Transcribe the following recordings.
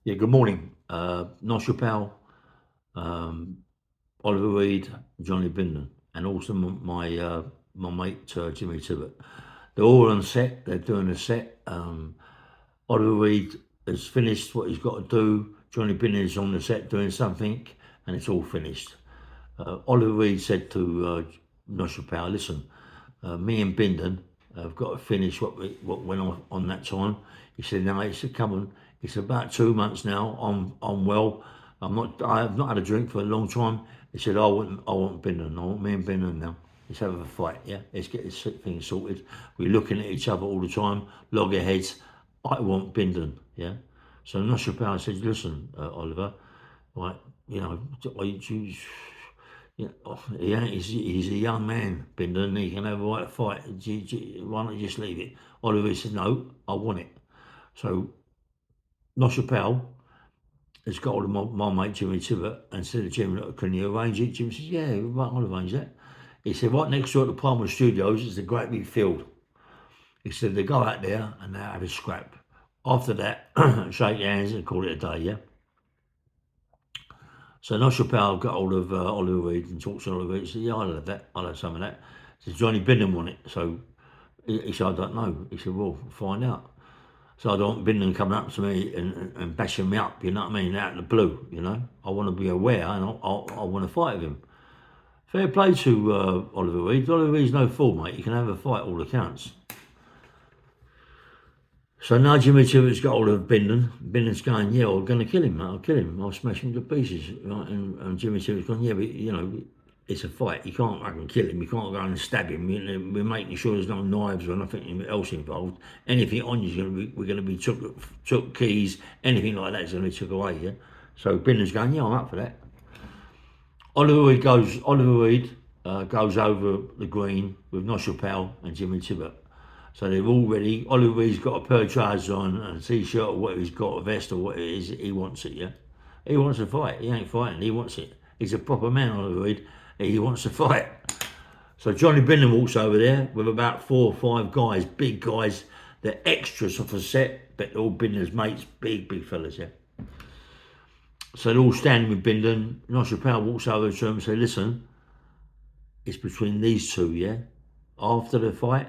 Yeah, good morning. Not your pal, Oliver Reed, Johnny Bindon, and also my mate Jimmy Tibbet. They're all on set. They're doing a set. Oliver Reed has finished what he's got to do. Johnny Bindon is on the set doing something, and it's all finished. Oliver Reed said to Not your pal, listen, me and Bindon have got to finish what went on that time. He said, no, he said, come on. It's about 2 months now. I'm well. I have not had a drink for a long time. He said, I want Bindon. I want me and Bindon now. Let's have a fight, yeah? Let's get this thing sorted. We're looking at each other all the time, loggerheads. I want Bindon, yeah? So Not your pal said, listen, Oliver, right, you know, he's a young man, Bindon. He can have a right fight. Why not just leave it? Oliver said, no, I want it. So, Not your pal has got hold of my mate Jimmy Tibbet and said to Jimmy, look, can you arrange it? Jimmy says, yeah, right, I'll arrange that. He said, right next door at the Palmer Studios is a great big field. He said, they go out there and they have a scrap. After that, shake hands and call it a day, yeah? So Not your pal got hold of Oliver Reed and talked to Oliver Reed. He said, yeah, I'll have that. I'll have some of that. He said, Johnny Bindon want it. So he said, I don't know. He said, well, find out. So I don't want Bindon coming up to me and bashing me up, you know what I mean, out of the blue, you know. I want to be aware and I want to fight with him. Fair play to Oliver Reed. Oliver Reed's no fool, mate. He can have a fight all accounts. So now Jimmy Tibbet's got hold of Bindon. Bindon's going, yeah, I'm going to kill him, mate. I'll kill him. I'll smash him to pieces. Right? And Jimmy Tibbet's going, yeah, but, you know, it's a fight. You can't fucking kill him. You can't go and stab him. We're making sure there's no knives or nothing else involved. Anything on you is going to be, we're going to be took keys, anything like that is going to be took away, yeah? So Bindon's going, yeah, I'm up for that. Oliver Reed goes over the green with Not your pal and Jimmy Tibbet. So they're all ready. Oliver Reed's got a pair of trousers on and a t-shirt or whatever he's got, a vest or what it is. He wants it, yeah? He wants to fight. He ain't fighting. He wants it. He's a proper man, Oliver Reed. He wants to fight. So Johnny Bindon walks over there with about 4 or 5 guys, big guys. They're extras off the set, but they're all Bindon's mates, big fellas, yeah? So they're all standing with Bindon. Not your pal walks over to him and says, listen, it's between these two, yeah? After the fight,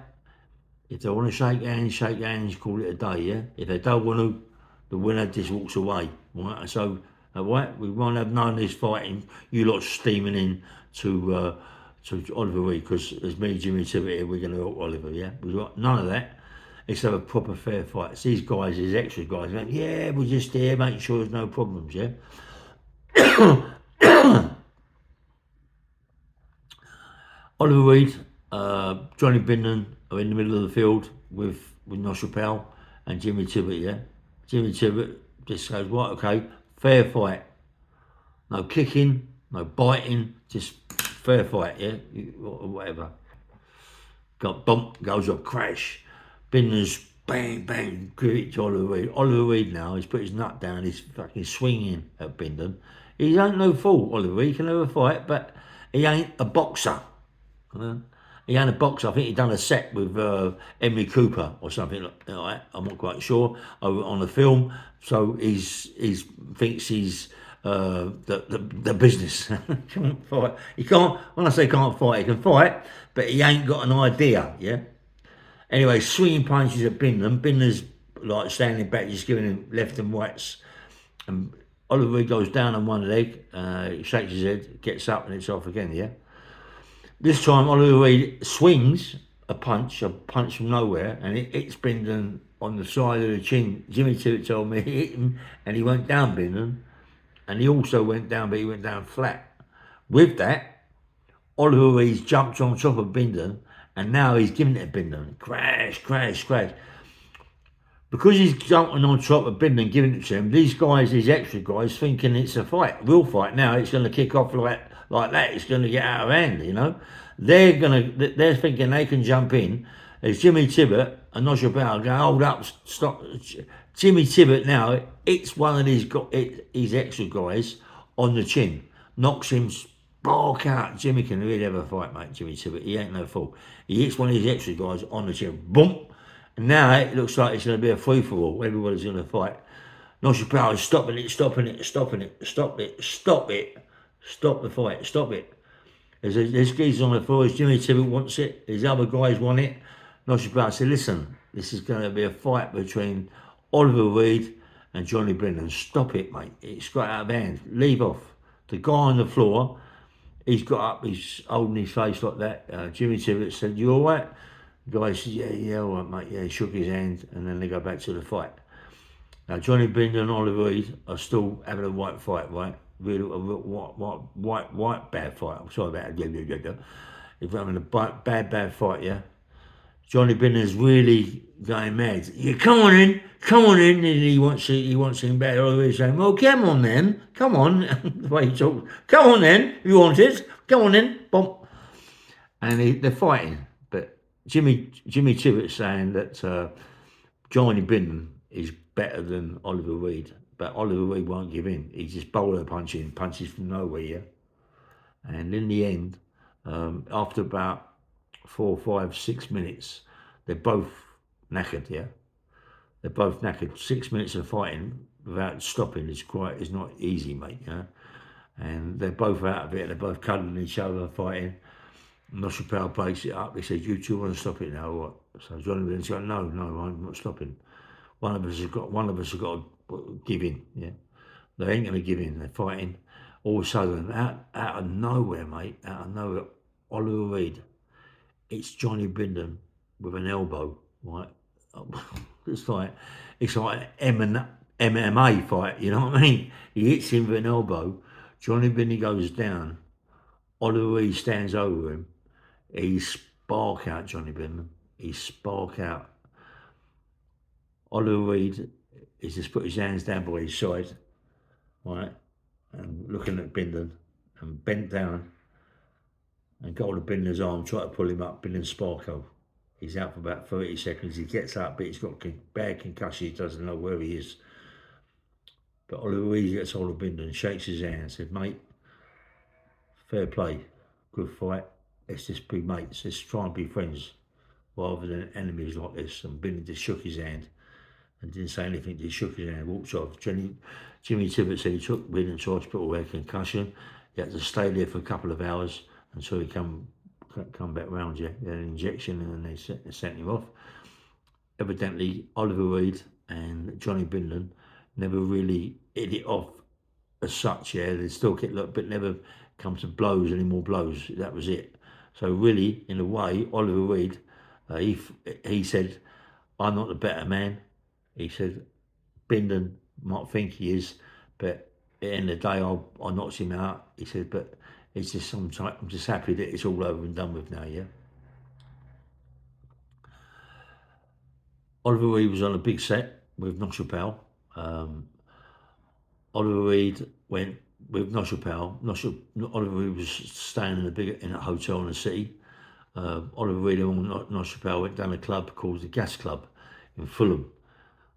if they want to shake hands, call it a day, yeah? If they don't want to, the winner just walks away, right? So, right, we won't have none of this fighting, you lot steaming in to Oliver Reed, because there's me, Jimmy Tibbet here, we're going to help Oliver, yeah? We've got none of that. Let's have a proper fair fight. It's these guys, these extra guys, going, yeah, we're just here, making sure there's no problems, yeah? Oliver Reed, Johnny Bindon are in the middle of the field with Not your pal and Jimmy Tibbet, yeah? Jimmy Tibbet just goes, right, okay, fair fight. No kicking, no biting, just fair fight, yeah? Whatever. Got bump, goes up, crash. Bindon's bang, give it to Oliver Reed. Oliver Reed now, he's put his nut down, he's fucking swinging at Bindon. He ain't no fool, Oliver Reed. He can have a fight, but he ain't a boxer. He ain't a boxer. I think he done a set with Emily Cooper or something like that. I'm not quite sure, on the film. So he thinks he's the business. Can't fight. He can't. When I say can't fight, he can fight, but he ain't got an idea. Yeah. Anyway, swinging punches at Bindon. Bindon's like standing back, just giving him left and rights. And Oliver Reed goes down on one leg, he shakes his head, gets up, and it's off again. Yeah. This time, Oliver Reed swings a punch from nowhere, and it hits Bindon on the side of the chin. Jimmy Tibbet told me he hit him, and he went down Bindon, and he also went down, but he went down flat. With that, Oliver Reed jumped on top of Bindon, and now he's giving it to Bindon. Crash. Because he's jumping on top of Bindon, giving it to him, these guys, these extra guys, thinking it's a fight, real fight. Now it's going to kick off like that. It's going to get out of hand, you know. They're thinking they can jump in. There's Jimmy Tibbet and Not your pal going, hold up, stop. Jimmy Tibbet now, it's one of these extra guys on the chin, knocks him spark out. Jimmy can really have a fight, mate, Jimmy Tibbet. He ain't no fool. He hits one of these extra guys on the chin, boom. And now it looks like it's going to be a free-for-all. Everybody's going to fight. Chappelle is stopping it, stopping it, stopping it, stop it, stop it, stop the fight, stop it. There's geezers on the floor. Jimmy Tibbet wants it. His other guys want it. Chappelle said, listen, this is going to be a fight between Oliver Reed and Johnny Bindon. Stop it, mate. It's got out of hand. Leave off. The guy on the floor, he's got up, he's holding his face like that. Jimmy Tibbet said, you all right? The guy said, yeah, all right, mate. Yeah, he shook his hand, and then they go back to the fight. Now, Johnny Bindon and Oliver Reed are still having a white fight, right? Really, a real white bad fight. I'm sorry about that. If having a bad fight, yeah. Johnny Bindon's really going mad. Yeah, come on in, and he wants him back. Oliver Reed's saying, well, come on then, come on. The way he talks, come on then, if you want it, come on in, bump. And they're fighting, but Jimmy Tibbet's saying that Johnny Bindon is better than Oliver Reed, but Oliver Reed won't give in. He's just bowler punches from nowhere, yeah. And in the end, after about 4, 5, 6 minutes, they're both knackered, yeah. They're both knackered. 6 minutes of fighting without stopping is not easy, mate, yeah. And they're both out of it. They're both cuddling each other, fighting. Chappelle breaks it up. He says, "You two want to stop it now, or what?" So Johnny Bindon's going, "No, I'm not stopping. One of us has got to give in, yeah. They ain't going to give in. They're fighting." All of a sudden, out of nowhere, mate, out of nowhere, Oliver Reed, it's Johnny Bindon with an elbow, right? It's like an MMA fight, you know what I mean? He hits him with an elbow. Johnny Bindon goes down. Oliver Reed stands over him. He spark out Johnny Bindon. He spark out. Oliver Reed is just put his hands down by his side, right, and looking at Bindon, and bent down and got hold of Bindon's arm, tried to pull him up. Bindon sparko. He's out for about 30 seconds. He gets up, but he's got bad concussion. He doesn't know where he is. But Oliver Reed gets hold of Bindon, shakes his hand, and said, "Mate, fair play, good fight. Let's just be mates. Let's try and be friends rather than enemies like this." And Bindon just shook his hand and didn't say anything. He shook his hand, walked off. Jimmy Tibbet said he took Bindon to hospital with a concussion. He had to stay there for a couple of hours until he come back round. Yeah, he had an injection and then they sent him off. Evidently, Oliver Reed and Johnny Bindon never really hit it off as such. Yeah, they still get but never come to blows, any more blows. That was it. So really, in a way, Oliver Reed, he said, "I'm not the better man." He said, "Bindon might think he is, but at the end of the day, I knocked him out." He said, "But it's just I'm just happy that it's all over and done with now, yeah." Oliver Reed was on a big set with Chappelle. Oliver Reed went with Chappelle. Oliver Reed was staying in a hotel in the city. Oliver Reed and Chappelle went down a club called the Gas Club in Fulham.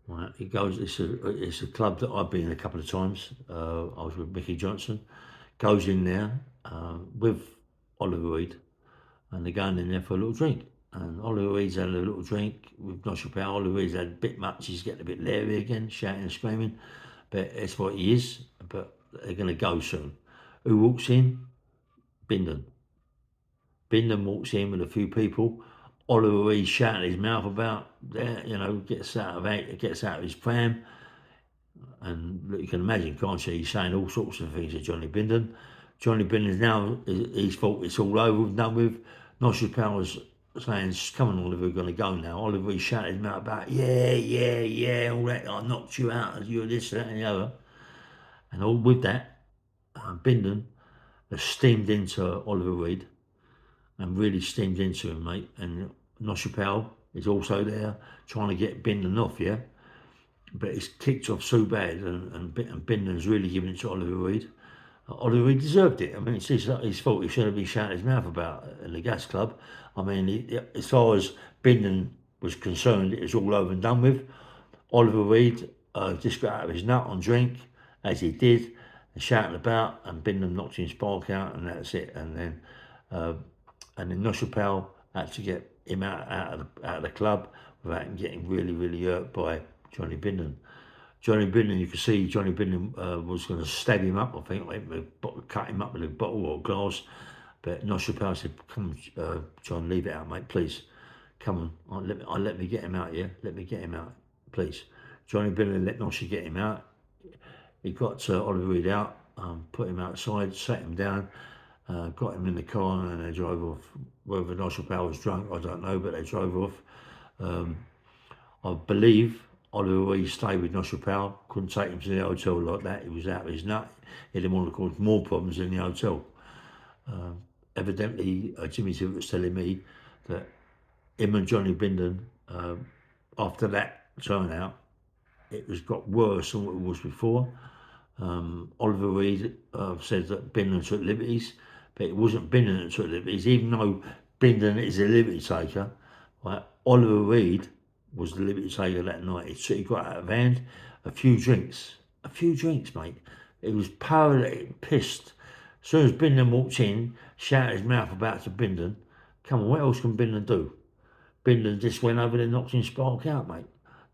Right, it's a club that I've been in a couple of times. I was with Mickey Johnson. Goes in there with Oliver Reed, and they're going in there for a little drink. And Oliver Reed's had a little drink with Chappelle. Oliver Reed's had a bit much. He's getting a bit leery again, shouting and screaming. But it's what he is. But they're going to go soon. Who walks in? Bindon. Bindon walks in with a few people. Oliver Reed shouting his mouth about there, gets out of his pram. And you can imagine, can't you? He's saying all sorts of things to Johnny Bindon. Johnny Bindon's now, he's thought it's all over, done with. Chappelle was saying, "Come on, Oliver, we're going to go now." Oliver Reed shouted his mouth about, yeah, all that. "I knocked you out, you're this, that, and the other." And all with that, Bindon has steamed into Oliver Reed and really steamed into him, mate. And Chappelle is also there trying to get Bindon off, yeah. But it's kicked off so bad, and Bindon's really given it to Oliver Reed. Oliver Reed deserved it. I mean, it's his fault. He shouldn't be shouting his mouth about in the Gas Club. I mean, as far as Bindon was concerned, it was all over and done with. Oliver Reed just got out of his nut on drink, as he did, and shouting about, and Bindon knocked his spark out, and that's it. And then Chappelle had to get him out of the club without him getting really, really hurt by Johnny Bindon. Johnny Bindon, you could see Johnny Bindon was going to stab him up, I think, cut him up with a bottle or a glass. But Nostrapel said, come on, John, leave it out, mate, please. Come on, let me get him out, yeah? Let me get him out, please. Johnny Bindon let Noshy get him out. He got Oliver Reed out, put him outside, sat him down, got him in the car, and they drove off. Whether Nostrapel was drunk, I don't know, but they drove off. I believe Oliver Reed stayed with Nostrapel, couldn't take him to the hotel like that. He was out of his nut. He didn't want to cause more problems in the hotel. Evidently, Jimmy Tibbett was telling me that him and Johnny Bindon, after that turnout, it got worse than what it was before. Oliver Reed said that Bindon took liberties, but it wasn't Bindon that took liberties, even though Bindon is a liberty taker. Right? Oliver Reed was the liberty taker that night. He got out of hand, a few drinks, mate. He was paralytic, pissed. As soon as Bindon walked in, shouted his mouth about to Bindon. Come on, what else can Bindon do? Bindon just went over there and knocked him spark out, mate.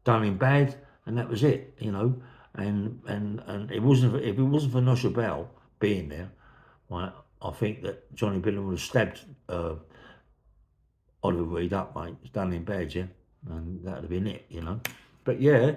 Done him bad, and that was it, you know. And it wasn't if it wasn't for Nostrapel being there, right, I think that Johnny Bindon would have stabbed Oliver Reed up, mate. It's done him bad, yeah, and that'd have been it, you know. But yeah,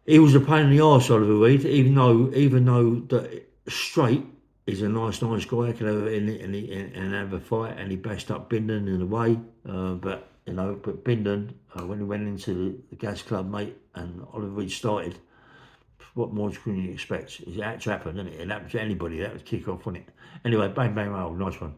he was a pain in the arse, Oliver Reed. Even though that straight is a nice guy, can have and have a fight, and he bashed up Bindon in a way, but. You know, but Bindon, when he went into the gas club, mate, and Oliver Reed started, what more can you expect? It had to happen, didn't it? It happened to anybody. That was kick off, wasn't it? Anyway, bang, bang, roll. Nice one.